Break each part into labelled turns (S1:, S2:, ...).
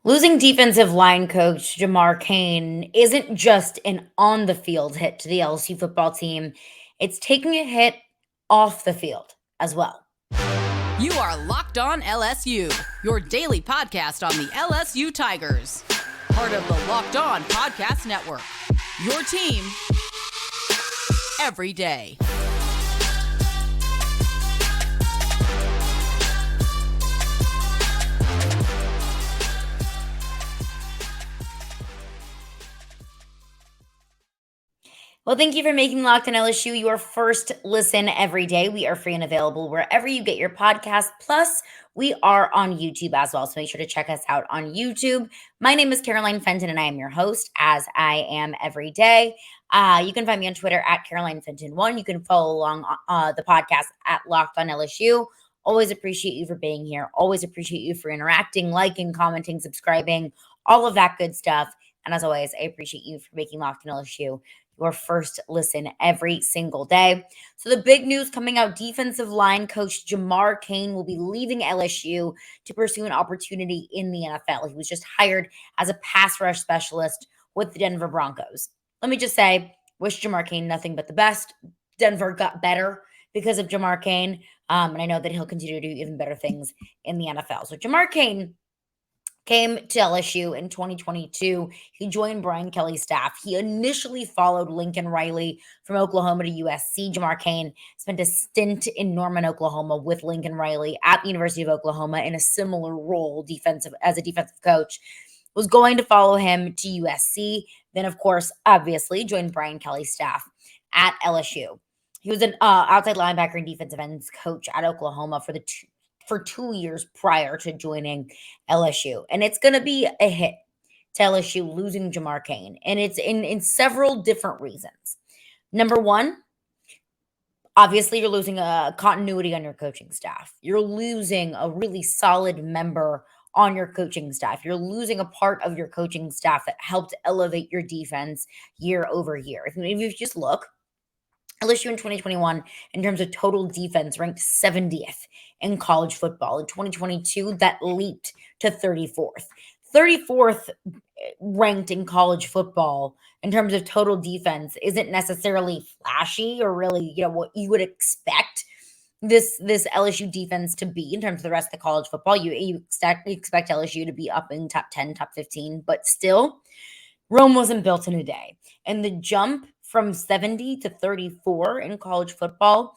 S1: Losing defensive line coach Jamar Cain isn't just an on the field hit to the LSU football team, it's taking a hit off the field as well.
S2: You are Locked On LSU, your daily podcast on the LSU Tigers. Part of the Locked On Podcast Network. Your team every day.
S1: Well, thank you for making Locked On LSU your first listen every day. We are free and available wherever you get your podcast. Plus, we are on YouTube as well. So make sure to check us out on YouTube. My name is Caroline Fenton, and I am your host, as I am every day. You can find me on Twitter at Caroline Fenton1. You can follow along the podcast at Locked On LSU. Always appreciate you for being here. Always appreciate you for interacting, liking, commenting, subscribing, all of that good stuff. And as always, I appreciate you for making Locked On LSU your first listen every single day. So the big news coming out, defensive line coach Jamar Cain will be leaving LSU to pursue an opportunity in the NFL. He was just hired as a pass rush specialist with the Denver Broncos. Let me just say, wish Jamar Cain nothing but the best. Denver got better because of Jamar Cain, and I know that he'll continue to do even better things in the NFL. So Jamar Cain came to LSU in 2022. He joined Brian Kelly's staff. He initially followed Lincoln Riley from Oklahoma to USC. Jamar Cain spent a stint in Norman, Oklahoma with Lincoln Riley at the University of Oklahoma in a similar role as a defensive coach. Was going to follow him to USC. Then, of course, obviously joined Brian Kelly's staff at LSU. He was an outside linebacker and defensive ends coach at Oklahoma for 2 years prior to joining LSU. And it's going to be a hit to LSU losing Jamar Cain. And it's in several different reasons. Number one, obviously you're losing a continuity on your coaching staff. You're losing a really solid member on your coaching staff. You're losing a part of your coaching staff that helped elevate your defense year over year. If you just look, LSU in 2021, in terms of total defense, ranked 70th in college football. In 2022, that leaped to 34th. 34th ranked in college football in terms of total defense isn't necessarily flashy or really, what you would expect this LSU defense to be in terms of the rest of the college football. You expect LSU to be up in top 10, top 15, but still, Rome wasn't built in a day. And the jump from 70 to 34 in college football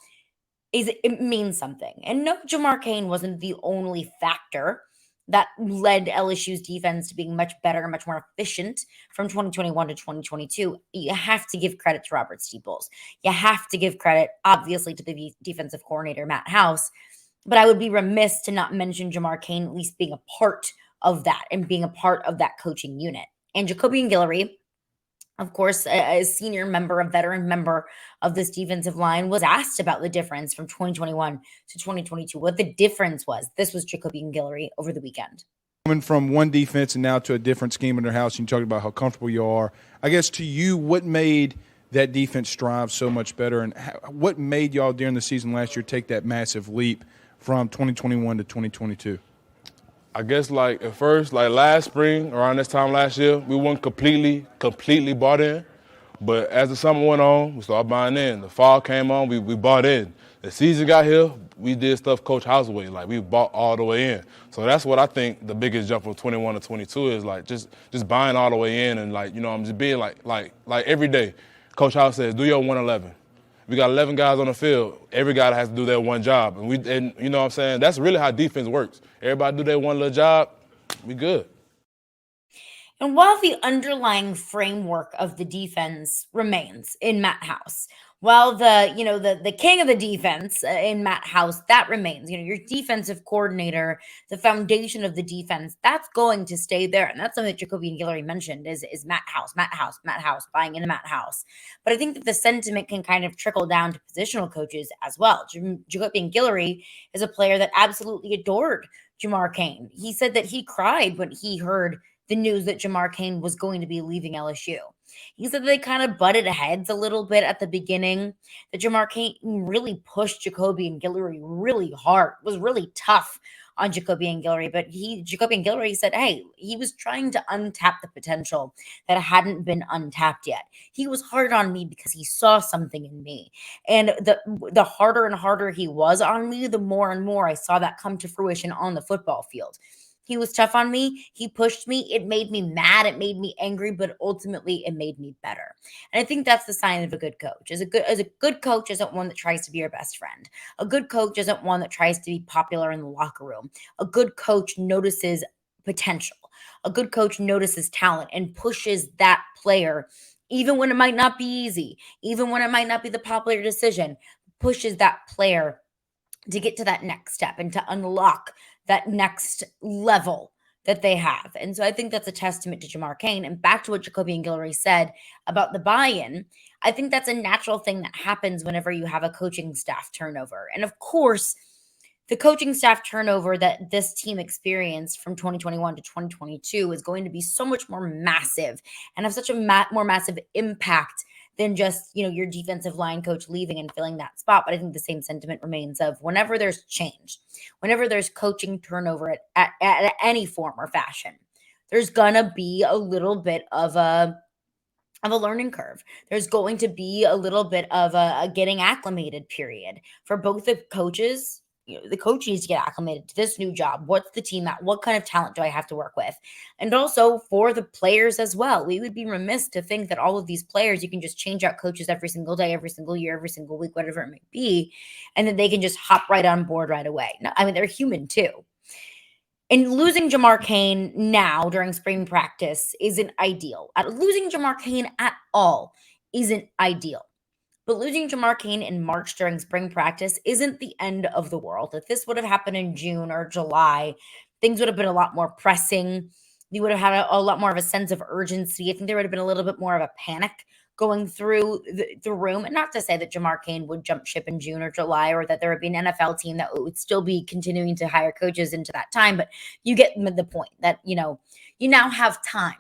S1: it means something. And no, Jamar Cain wasn't the only factor that led LSU's defense to being much better, much more efficient from 2021 to 2022. You have to give credit to Robert Steeples. You have to give credit, obviously, to the defensive coordinator, Matt House. But I would be remiss to not mention Jamar Cain at least being a part of that and being a part of that coaching unit. And Jacobian Guillory, of course, a senior member, a veteran member of this defensive line, was asked about the difference from 2021 to 2022, what the difference was. This was Jacobian Guillory over the weekend.
S3: Coming from one defense and now to a different scheme in their house, you talked about how comfortable you are. I guess to you, what made that defense strive so much better, and what made y'all during the season last year take that massive leap from 2021 to 2022?
S4: I guess at first, last spring, around this time last year, we weren't completely bought in. But as the summer went on, we started buying in. The fall came on, we bought in. The season got here, we did stuff Coach House way. We bought all the way in. So that's what I think the biggest jump from 21 to 22 is, just buying all the way in and, I'm just being like every day. Coach House says, do your 111. We got 11 guys on the field. Every guy has to do their one job. And you know what I'm saying? That's really how defense works. Everybody do their one little job, we good.
S1: And while the underlying framework of the defense remains in Matt House, while the king of the defense in Matt House, that remains, your defensive coordinator, the foundation of the defense, that's going to stay there. And that's something that Jacobian Guillory mentioned is Matt House, buying into Matt House. But I think that the sentiment can kind of trickle down to positional coaches as well. Jacobian Guillory is a player that absolutely adored Jamar Cain. He said that he cried when he heard the news that Jamar Cain was going to be leaving LSU. He said they kind of butted heads a little bit at the beginning, that Jamar Cain really pushed Jacobian Guillory really hard, was really tough on Jacoby and Guillory, but Jacoby and Guillory said, hey, he was trying to untap the potential that hadn't been untapped yet. He was hard on me because he saw something in me. And the harder and harder he was on me, the more and more I saw that come to fruition on the football field. He was tough on me. He pushed me. It made me mad. It made me angry, but ultimately it made me better. And I think that's the sign of a good coach. As a good coach isn't one that tries to be your best friend. A good coach isn't one that tries to be popular in the locker room. A good coach notices potential. A good coach notices talent and pushes that player, even when it might not be easy, even when it might not be the popular decision, pushes that player to get to that next step and to unlock that next level that they have. And so I think that's a testament to Jamar Cain. And back to what Jacoby and Guillory said about the buy-in, I think that's a natural thing that happens whenever you have a coaching staff turnover. And of course, the coaching staff turnover that this team experienced from 2021 to 2022 is going to be so much more massive and have such a more massive impact than just, your defensive line coach leaving and filling that spot. But I think the same sentiment remains of whenever there's change, whenever there's coaching turnover at any form or fashion, there's going to be a little bit of a learning curve. There's going to be a little bit of a getting acclimated period for both the coaches. The coach needs to get acclimated to this new job. What's the team at? What kind of talent do I have to work with? And also for the players as well. We would be remiss to think that all of these players, you can just change out coaches every single day, every single year, every single week, whatever it may be, and that they can just hop right on board right away. No, I mean, they're human too. And losing Jamar Cain now during spring practice isn't ideal. Losing Jamar Cain at all isn't ideal. But losing Jamar Cain in March during spring practice isn't the end of the world. If this would have happened in June or July, things would have been a lot more pressing. You would have had a lot more of a sense of urgency. I think there would have been a little bit more of a panic going through the room. And not to say that Jamar Cain would jump ship in June or July, or that there would be an NFL team that would still be continuing to hire coaches into that time. But you get the point that, you now have time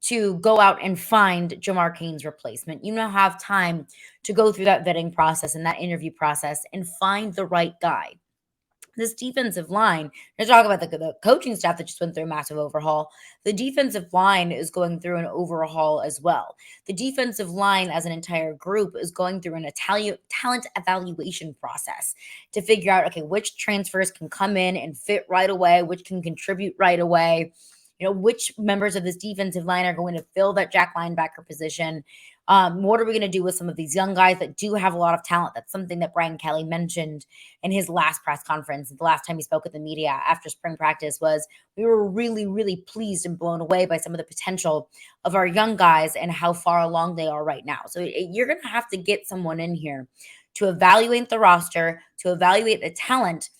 S1: to go out and find Jamar Cain's replacement. You now have time to go through that vetting process and that interview process and find the right guy. This defensive line, let's talk about the coaching staff that just went through a massive overhaul. The defensive line is going through an overhaul as well. The defensive line as an entire group is going through an talent evaluation process to figure out, okay, which transfers can come in and fit right away, which can contribute right away. Which members of this defensive line are going to fill that jack linebacker position? What are we going to do with some of these young guys that do have a lot of talent? That's something that Brian Kelly mentioned in his last press conference. The last time he spoke with the media after spring practice was, we were really, really pleased and blown away by some of the potential of our young guys and how far along they are right now. So you're going to have to get someone in here to evaluate the roster, to evaluate the talent,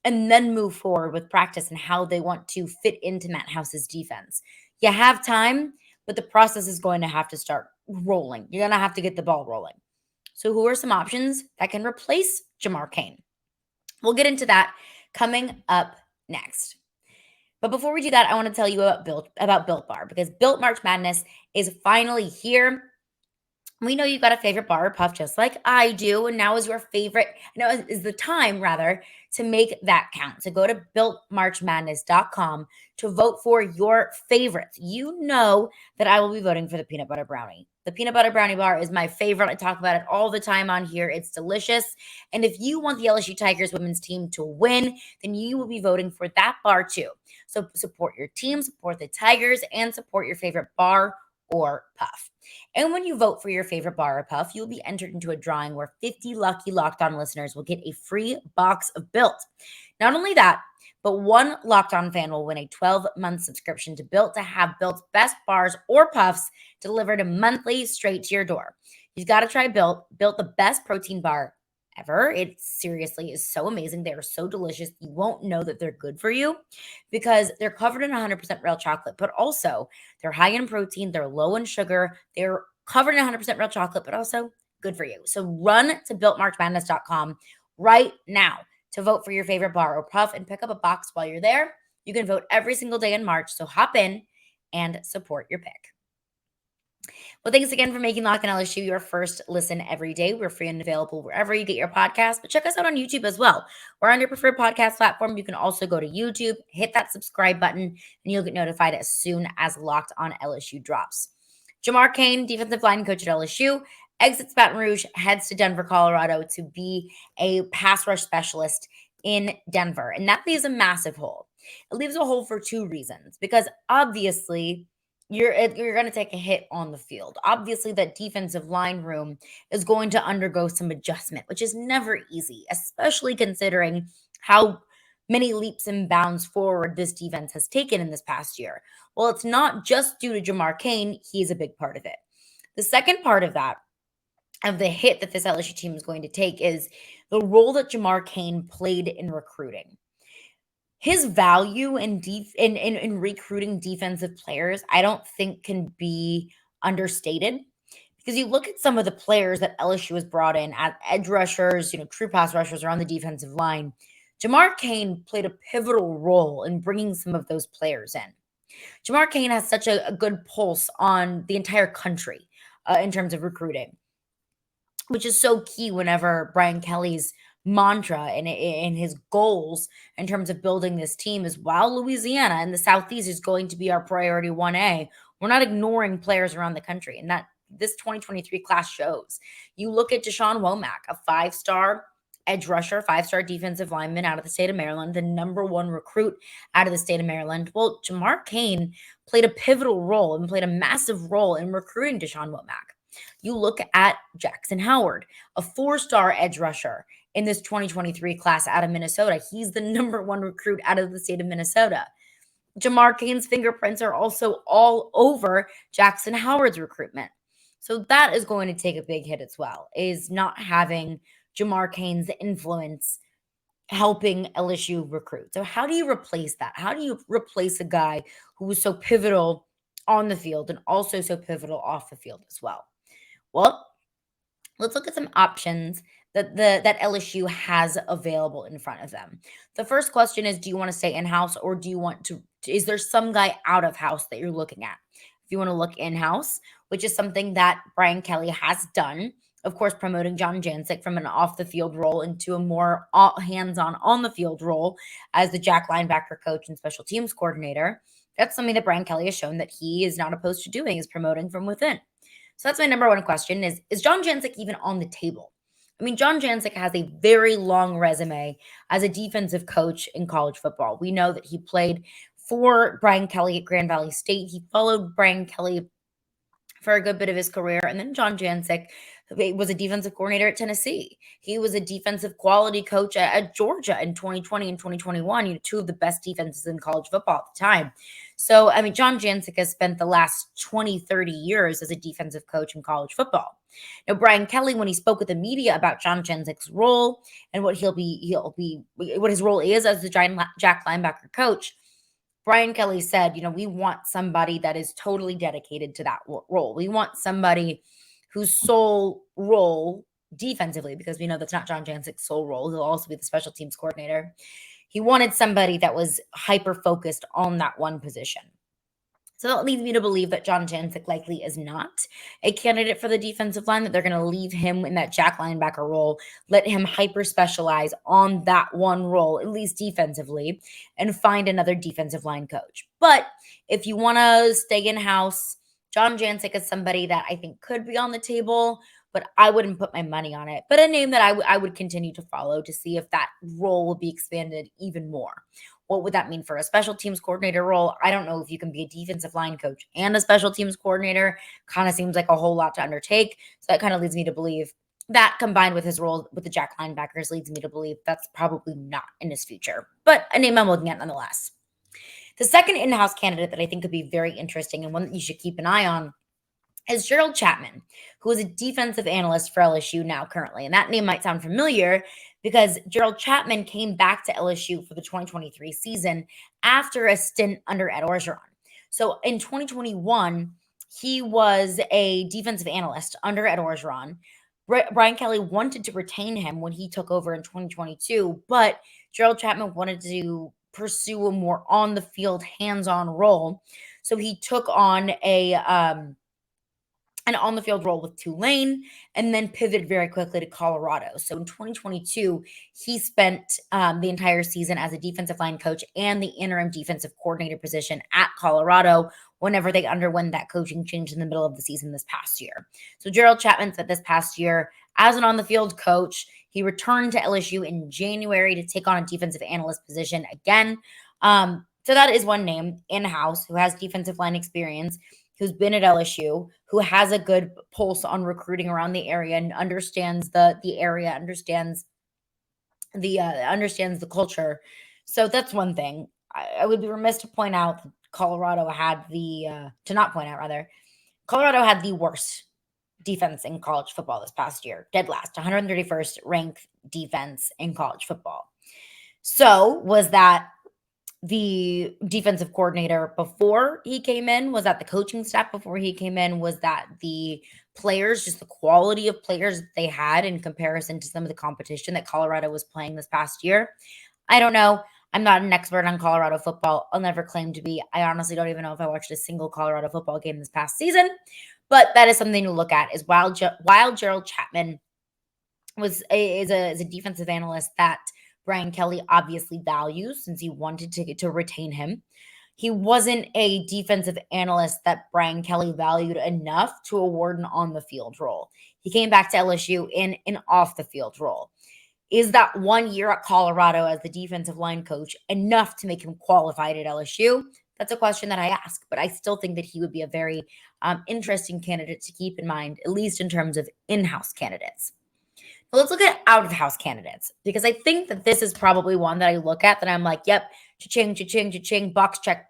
S1: and then move forward with practice and how they want to fit into Matt House's defense. You have time, but the process is going to have to start rolling. You're going to have to get the ball rolling. So who are some options that can replace Jamar Cain? We'll get into that coming up next. But before we do that, I want to tell you about Built Bar, because Built March Madness is finally here. We know you've got a favorite bar or puff just like I do, and now is the time to make that count. So go to builtmarchmadness.com to vote for your favorites. You know that I will be voting for the peanut butter brownie. The peanut butter brownie bar is my favorite. I talk about it all the time on here. It's delicious. And if you want the LSU Tigers women's team to win, then you will be voting for that bar too. So support your team, support the Tigers, and support your favorite bar or puff. And when you vote for your favorite bar or puff, you'll be entered into a drawing where 50 lucky Locked On listeners will get a free box of Built. Not only that, but one Locked On fan will win a 12-month subscription to Built to have Built's best bars or puffs delivered monthly straight to your door. You've got to try Built. Built, the best protein bar ever. It seriously is so amazing. They are so delicious. You won't know that they're good for you because they're covered in 100% real chocolate, but also they're high in protein. They're low in sugar. They're covered in 100% real chocolate, but also good for you. So run to builtmarchmadness.com right now to vote for your favorite bar or puff and pick up a box while you're there. You can vote every single day in March. So hop in and support your pick. Well, thanks again for making Locked On LSU your first listen every day. We're free and available wherever you get your podcasts, but check us out on YouTube as well. We're on your preferred podcast platform. You can also go to YouTube, hit that subscribe button, and you'll get notified as soon as Locked On LSU drops. Jamar Cain, defensive line coach at LSU, exits Baton Rouge, heads to Denver, Colorado to be a pass rush specialist in Denver. And that leaves a massive hole. It leaves a hole for two reasons. Because obviously, you're going to take a hit on the field. Obviously, that defensive line room is going to undergo some adjustment, which is never easy, especially considering how many leaps and bounds forward this defense has taken in this past year. Well, it's not just due to Jamar Cain. He's a big part of it. The second part of that, of the hit that this LSU team is going to take, is the role that Jamar Cain played in recruiting. His value in recruiting defensive players, I don't think can be understated, because you look at some of the players that LSU has brought in as edge rushers, true pass rushers around the defensive line. Jamar Cain played a pivotal role in bringing some of those players in. Jamar Cain has such a good pulse on the entire country in terms of recruiting, which is so key whenever Brian Kelly's mantra and his goals in terms of building this team is, while Louisiana and the Southeast is going to be our priority 1A, we're not ignoring players around the country. And that this 2023 class shows. You look at Dashawn Womack, a 5-star edge rusher, 5-star defensive lineman out of the state of Maryland, the number 1 recruit out of the state of Maryland. Well, Jamar Cain played a pivotal role and played a massive role in recruiting Dashawn Womack. You look at Jaxon Howard, a 4-star edge rusher in this 2023 class out of Minnesota. He's the number 1 recruit out of the state of Minnesota. Jamar Cain's fingerprints are also all over Jaxon Howard's recruitment. So that is going to take a big hit as well, is not having Jamar Cain's influence helping LSU recruit. So how do you replace that? How do you replace a guy who was so pivotal on the field and also so pivotal off the field as well? Well, let's look at some options that LSU has available in front of them. The first question is, do you want to stay in-house, or do you want to, is there some guy out of house that you're looking at? If you want to look in-house, which is something that Brian Kelly has done, of course, promoting John Jancic from an off-the-field role into a more hands-on on-the-field role as the Jack linebacker coach and special teams coordinator. That's something that Brian Kelly has shown that he is not opposed to doing, is promoting from within. So that's my number 1 question is John Jancic even on the table? I mean, John Jancic has a very long resume as a defensive coach in college football. We know that he played for Brian Kelly at Grand Valley State. He followed Brian Kelly for a good bit of his career. And then John Jancic was a defensive coordinator at Tennessee. He was a defensive quality coach at Georgia in 2020 and 2021, 2 of the best defenses in college football at the time. So, I mean, John Jancic has spent the last 20, 30 years as a defensive coach in college football. Now, Brian Kelly, when he spoke with the media about John Jancic's role and what what his role is as the Jack linebacker coach, Brian Kelly said, we want somebody that is totally dedicated to that role. We want somebody whose sole role defensively, because we know that's not John Jancic's sole role. He'll also be the special teams coordinator. He wanted somebody that was hyper-focused on that one position. So that leads me to believe that John Jancic likely is not a candidate for the defensive line, that they're going to leave him in that Jack linebacker role, let him hyper-specialize on that one role, at least defensively, and find another defensive line coach. But if you want to stay in-house, John Jancic is somebody that I think could be on the table, but I wouldn't put my money on it. But a name that I would continue to follow to see if that role will be expanded even more. What would that mean for a special teams coordinator role? I don't know if you can be a defensive line coach and a special teams coordinator. Kind of seems like a whole lot to undertake. So that kind of leads me to believe that, combined with his role with the Jack linebackers, leads me to believe that's probably not in his future. But a name I'm looking at nonetheless. The second in-house candidate that I think could be very interesting and one that you should keep an eye on is Gerald Chapman, who is a defensive analyst for LSU now currently. And that name might sound familiar because Gerald Chapman came back to LSU for the 2023 season after a stint under Ed Orgeron. So in 2021, he was a defensive analyst under Ed Orgeron. Brian Kelly wanted to retain him when he took over in 2022, but Gerald Chapman wanted to pursue a more on-the-field, hands-on role. So he took on a an on-the-field role with Tulane, and then pivoted very quickly to Colorado. So in 2022, he spent the entire season as a defensive line coach and the interim defensive coordinator position at Colorado whenever they underwent that coaching change in the middle of the season this past year. So Gerald Chapman said this past year, as an on-the-field coach, he returned to LSU in January to take on a defensive analyst position again. So that is one name in-house who has defensive line experience, who's been at LSU, who has a good pulse on recruiting around the area and understands the area, understands the culture. So that's one thing. I would be remiss to point out that Colorado had Colorado had the worst defense in college football this past year, dead last, 131st ranked defense in college football. So was that the defensive coordinator before he came in? Was that the coaching staff before he came in? Was that the players, just the quality of players that they had in comparison to some of the competition that Colorado was playing this past year? I don't know. I'm not an expert on Colorado football. I'll never claim to be. I honestly don't even know if I watched a single Colorado football game this past season, but that is something to look at. Is while Gerald Chapman is a defensive analyst that Brian Kelly obviously values since he wanted to retain him, he wasn't a defensive analyst that Brian Kelly valued enough to award an on-the-field role. He came back to LSU in an off-the-field role. Is that 1 year at Colorado as the defensive line coach enough to make him qualified at LSU? That's a question that I ask, but I still think that he would be a very interesting candidate to keep in mind, at least in terms of in-house candidates. Let's look at out-of-house candidates, because I think that this is probably one that I look at that I'm like, yep, cha-ching, cha-ching, cha-ching, box check,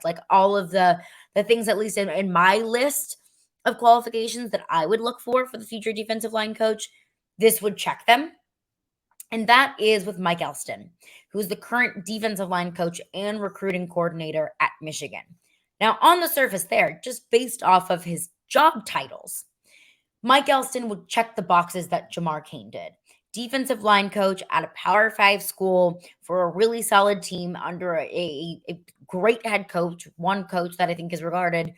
S1: like all of the things, at least in my list of qualifications that I would look for the future defensive line coach, this would check them. And that is with Mike Elston, who's the current defensive line coach and recruiting coordinator at Michigan. Now, on the surface there, just based off of his job titles, Mike Elston would check the boxes that Jamar Cain did. Defensive line coach at a Power 5 school for a really solid team under a great head coach, one coach that I think is regarded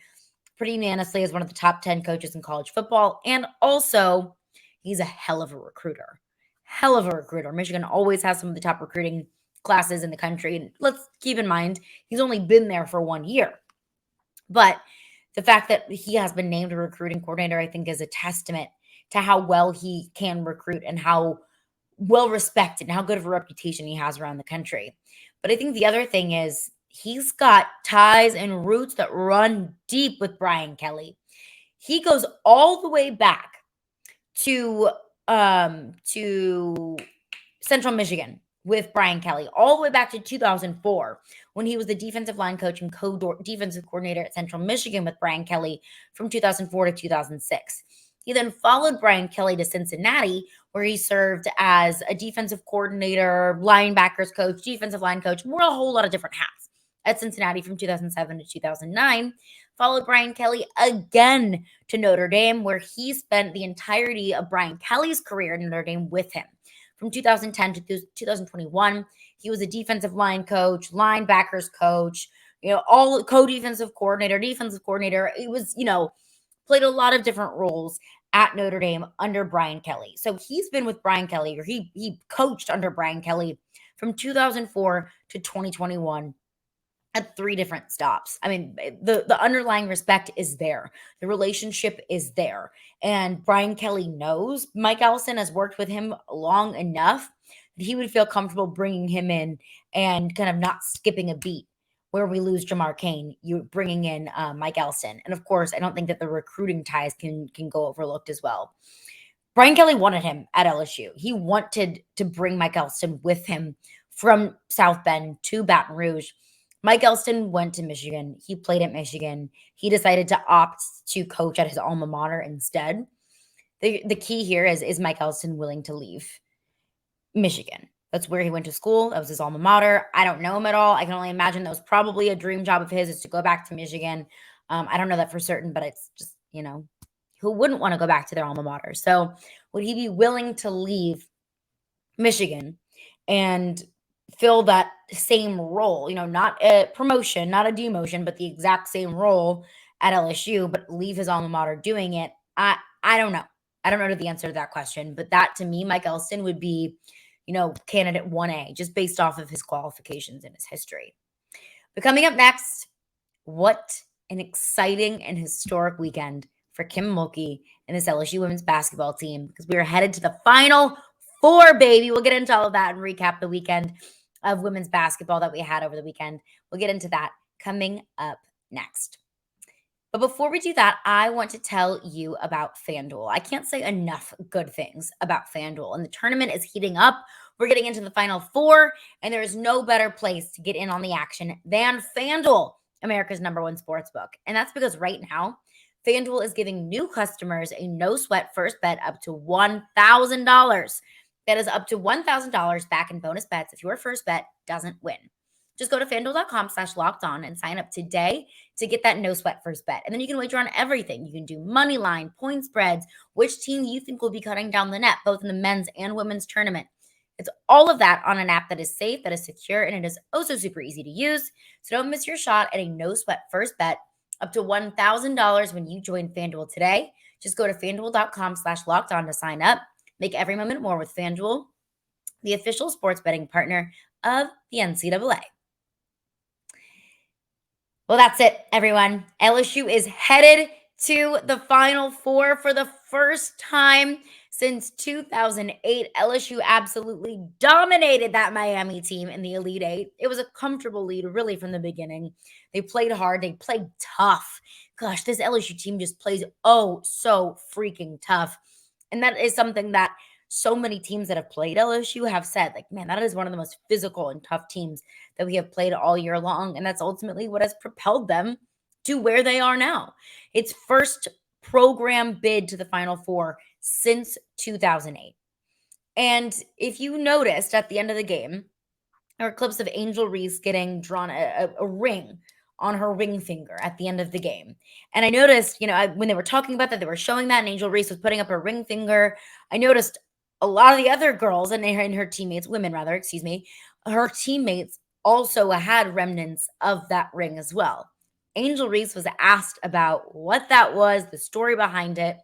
S1: pretty unanimously as one of the top 10 coaches in college football. And also, he's a hell of a recruiter. Michigan always has some of the top recruiting classes in the country. And let's keep in mind, he's only been there for 1 year. But the fact that he has been named a recruiting coordinator, I think, is a testament to how well he can recruit and how well respected and how good of a reputation he has around the country. But I think the other thing is he's got ties and roots that run deep with Brian Kelly. He goes all the way back to Central Michigan with Brian Kelly, all the way back to 2004, when he was the defensive line coach and co-defensive coordinator at Central Michigan with Brian Kelly from 2004 to 2006. He then followed Brian Kelly to Cincinnati, where he served as a defensive coordinator, linebackers coach, defensive line coach, wore a whole lot of different hats at Cincinnati from 2007 to 2009. Followed Brian Kelly again to Notre Dame, where he spent the entirety of Brian Kelly's career in Notre Dame with him. From 2010 to 2021, he was a defensive line coach, linebackers coach, all co-defensive coordinator, defensive coordinator. It was, played a lot of different roles at Notre Dame under Brian Kelly. So he's been with Brian Kelly, or he coached under Brian Kelly from 2004 to 2021 at 3 different stops. I mean, the underlying respect is there. The relationship is there. And Brian Kelly knows Mike Elston has worked with him long enough that he would feel comfortable bringing him in and kind of not skipping a beat where we lose Jamar Cain, you bringing in Mike Elston. And of course, I don't think that the recruiting ties can go overlooked as well. Brian Kelly wanted him at LSU. He wanted to bring Mike Elston with him from South Bend to Baton Rouge. Mike Elston went to Michigan. He played at Michigan. He decided to opt to coach at his alma mater instead. The key here is Mike Elston willing to leave Michigan? That's where he went to school. That was his alma mater. I don't know him at all. I can only imagine that was probably a dream job of his, is to go back to Michigan. I don't know that for certain, but it's just, who wouldn't want to go back to their alma mater? So would he be willing to leave Michigan and fill that same role, not a promotion, not a demotion, but the exact same role at LSU, but leave his alma mater doing it? I don't know. I don't know the answer to that question, but that to me, Mike Elston would be, candidate 1A, just based off of his qualifications and his history. But coming up next, what an exciting and historic weekend for Kim Mulkey and this LSU women's basketball team, because we are headed to the Final Four, baby. We'll get into all of that and recap the weekend of women's basketball that we had over the weekend. We'll get into that coming up next. But before we do that, I want to tell you about FanDuel. I can't say enough good things about FanDuel, and the tournament is heating up. We're getting into the Final Four, and there is no better place to get in on the action than FanDuel, America's #1 sportsbook. And that's because right now, FanDuel is giving new customers a no-sweat first bet up to $1,000. That is up to $1,000 back in bonus bets if your first bet doesn't win. Just go to FanDuel.com/lockedon and sign up today to get that no-sweat first bet. And then you can wager on everything. You can do money line, point spreads, which team you think will be cutting down the net, both in the men's and women's tournament. It's all of that on an app that is safe, that is secure, and it is also super easy to use. So don't miss your shot at a no-sweat first bet up to $1,000 when you join FanDuel today. Just go to FanDuel.com/lockedon to sign up. Make every moment more with FanDuel, the official sports betting partner of the NCAA. Well, that's it, everyone. LSU is headed to the Final Four for the first time since 2008. LSU absolutely dominated that Miami team in the Elite Eight. It was a comfortable lead, really, from the beginning. They played hard. They played tough. Gosh, this LSU team just plays so freaking tough. And that is something that so many teams that have played LSU have said, like, man, that is one of the most physical and tough teams that we have played all year long. And that's ultimately what has propelled them to where they are now. Its first program bid to the Final Four since 2008. And if you noticed at the end of the game, there were clips of Angel Reese getting drawn a ring on her ring finger at the end of the game. And I noticed, when they were talking about that, they were showing that, and Angel Reese was putting up her ring finger. I noticed a lot of the other girls and her teammates, her teammates also had remnants of that ring as well. Angel Reese was asked about what that was, the story behind it,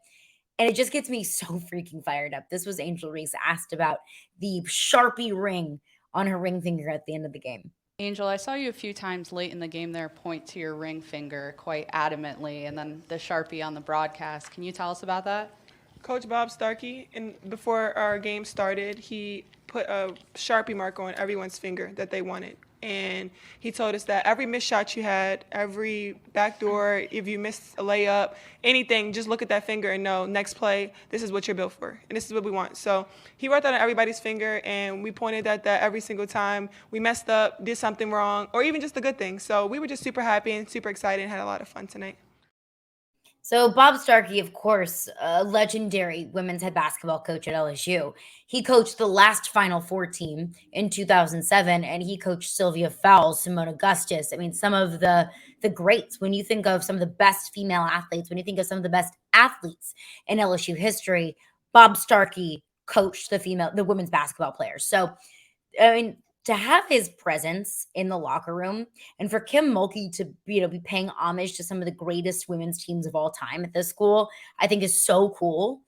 S1: and it just gets me so freaking fired up. This was Angel Reese asked about the Sharpie ring on her ring finger at the end of the game.
S5: Angel, I saw you a few times late in the game there point to your ring finger quite adamantly, and then the Sharpie on the broadcast. Can you tell us about that?
S6: Coach Bob Starkey, before our game started, he put a Sharpie mark on everyone's finger that they wanted. And he told us that every missed shot you had, every backdoor, if you missed a layup, anything, just look at that finger and know next play, this is what you're built for, and this is what we want. So he wrote that on everybody's finger, and we pointed at that every single time we messed up, did something wrong, or even just a good thing. So we were just super happy and super excited and had a lot of fun tonight.
S1: So Bob Starkey, of course, a legendary women's head basketball coach at LSU. He coached the last Final Four team in 2007, and he coached Sylvia Fowles, Simone Augustus. I mean, some of the greats. When you think of some of the best female athletes, when you think of some of the best athletes in LSU history, Bob Starkey coached the women's basketball players. So, I mean, to have his presence in the locker room and for Kim Mulkey to be paying homage to some of the greatest women's teams of all time at this school, I think is so cool.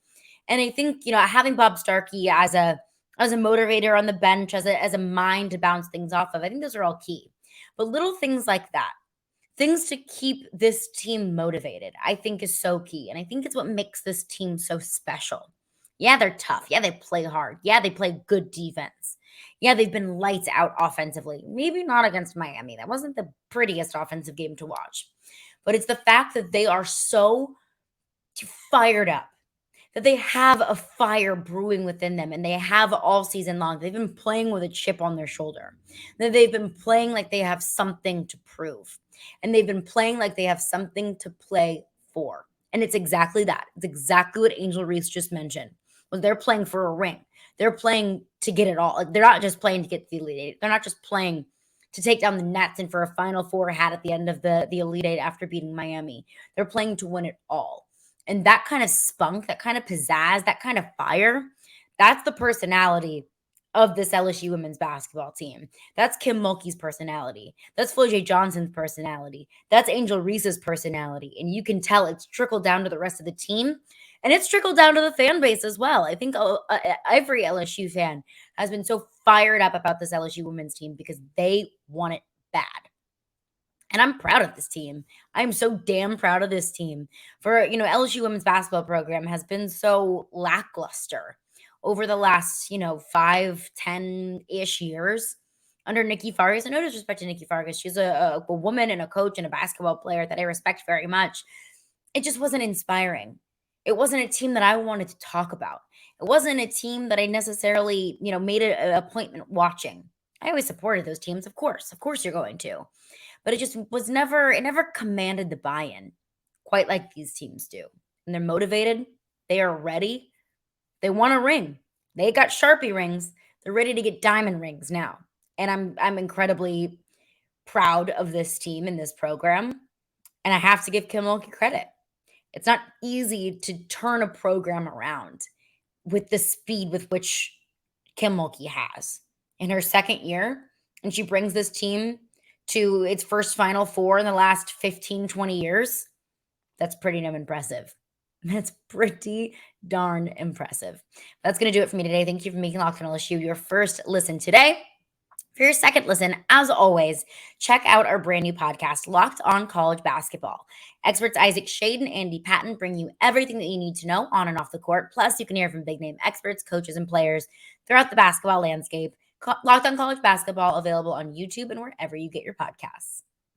S1: And I think, having Bob Starkey as a motivator on the bench, as a mind to bounce things off of, I think those are all key. But little things like that, things to keep this team motivated, I think is so key. And I think it's what makes this team so special. Yeah, they're tough. Yeah, they play hard. Yeah, they play good defense. Yeah, they've been lights out offensively. Maybe not against Miami. That wasn't the prettiest offensive game to watch. But it's the fact that they are so fired up, that they have a fire brewing within them, and they have all season long. They've been playing with a chip on their shoulder. That they've been playing like they have something to prove. And they've been playing like they have something to play for. And it's exactly that. It's exactly what Angel Reese just mentioned. Well, they're playing for a ring. They're playing to get it all. They're not just playing to get the Elite Eight. They're not just playing to take down the Nets and for a Final Four hat at the end of the Elite Eight after beating Miami. They're playing to win it all. And that kind of spunk, that kind of pizzazz, that kind of fire, that's the personality of this LSU women's basketball team. That's Kim Mulkey's personality. That's Floyd Johnson's personality. That's Angel Reese's personality. And you can tell it's trickled down to the rest of the team. And it's trickled down to the fan base as well. I think every LSU fan has been so fired up about this LSU women's team because they want it bad. And I'm proud of this team. I'm so damn proud of this team. For, LSU women's basketball program has been so lackluster over the last, 5, 10-ish years under Nikki Fargas. And no disrespect to Nikki Fargas. She's a woman and a coach and a basketball player that I respect very much. It just wasn't inspiring. It wasn't a team that I wanted to talk about. It wasn't a team that I necessarily, made an appointment watching. I always supported those teams, of course. Of course you're going to. But it just was never commanded the buy-in quite like these teams do. And they're motivated. They are ready. They want a ring. They got Sharpie rings. They're ready to get diamond rings now. And I'm incredibly proud of this team and this program. And I have to give Kim Mulkey credit. It's not easy to turn a program around with the speed with which Kim Mulkey has in her second year. And she brings this team to its first Final Four in the last 15, 20 years. That's pretty damn impressive. That's pretty darn impressive. That's going to do it for me today. Thank you for making Locked On LSU your first listen today. For your second listen, as always, check out our brand new podcast, Locked On College Basketball. Experts Isaac Shade and Andy Patton bring you everything that you need to know on and off the court. Plus, you can hear from big-name experts, coaches, and players throughout the basketball landscape. Locked On College Basketball, available on YouTube and wherever you get your podcasts.